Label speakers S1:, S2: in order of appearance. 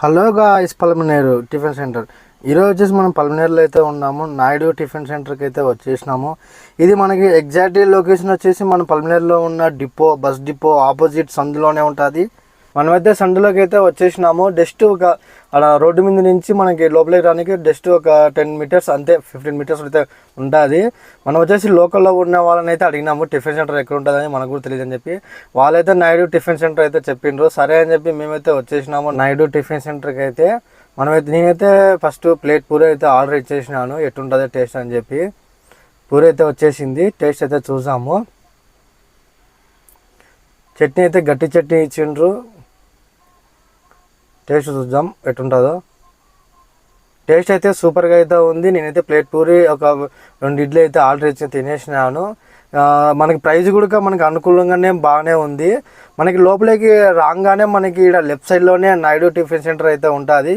S1: Hello guys, Palamaner tiffin centre. ఈరోజు వచ్చేసి మనం పల్మనేరులో అయితే ఉన్నాము. నాయుడు టిఫిన్ సెంటర్కి అయితే వచ్చేసినాము. ఇది మనకి ఎగ్జాక్ట్ లొకేషన్ వచ్చేసి మన పల్మనేరులో ఉన్న బస్ డిపో ఆపోజిట్ సందులోనే ఉంటుంది. మనమైతే సందులోకి అయితే వచ్చేసినాము. జస్ట్ ఒక అలా రోడ్డు మీద నుంచి మనకి లోపలికి రానికి జస్ట్ ఒక 10 మీటర్స్ అంతే, 15 మీటర్స్ అయితే ఉంటుంది. మనం వచ్చేసి లోకల్లో ఉన్న వాళ్ళని అయితే అడిగినాము టిఫిన్ సెంటర్ ఎక్కడ ఉంటుందని, మనకు కూడా తెలియదు అని చెప్పి. వాళ్ళైతే నాయుడు టిఫిన్ సెంటర్ అయితే చెప్పిండ్రు. సరే అని చెప్పి మేమైతే వచ్చేసినాము నాయుడు టిఫిన్ సెంటర్కి అయితే. నేనైతే ఫస్ట్ ప్లేట్ పూరి అయితే ఆర్డర్ ఇచ్చేసినాను, ఎట్టుంటుందో టేస్ట్ అని చెప్పి. పూరి అయితే వచ్చేసింది, టేస్ట్ అయితే చూసాము. చట్నీ అయితే గట్టి చట్నీ ఇచ్చిండ్రు, టేస్ట్ చూద్దాం ఎట్టుంటుందో. టేస్ట్ అయితే సూపర్గా అయితే ఉంది. నేనైతే ప్లేట్ పూరి ఒక 2 ఇడ్లీ అయితే ఆర్డర్ ఇచ్చి తినేసినాను. మనకి ప్రైస్ కూడా మనకి అనుకూలంగానే బాగానే ఉంది. మనకి లోపలికి రాగానే మనకి ఇక్కడ లెఫ్ట్ సైడ్లోనే నాయుడు టిఫిన్ సెంటర్ అయితే ఉంటుంది.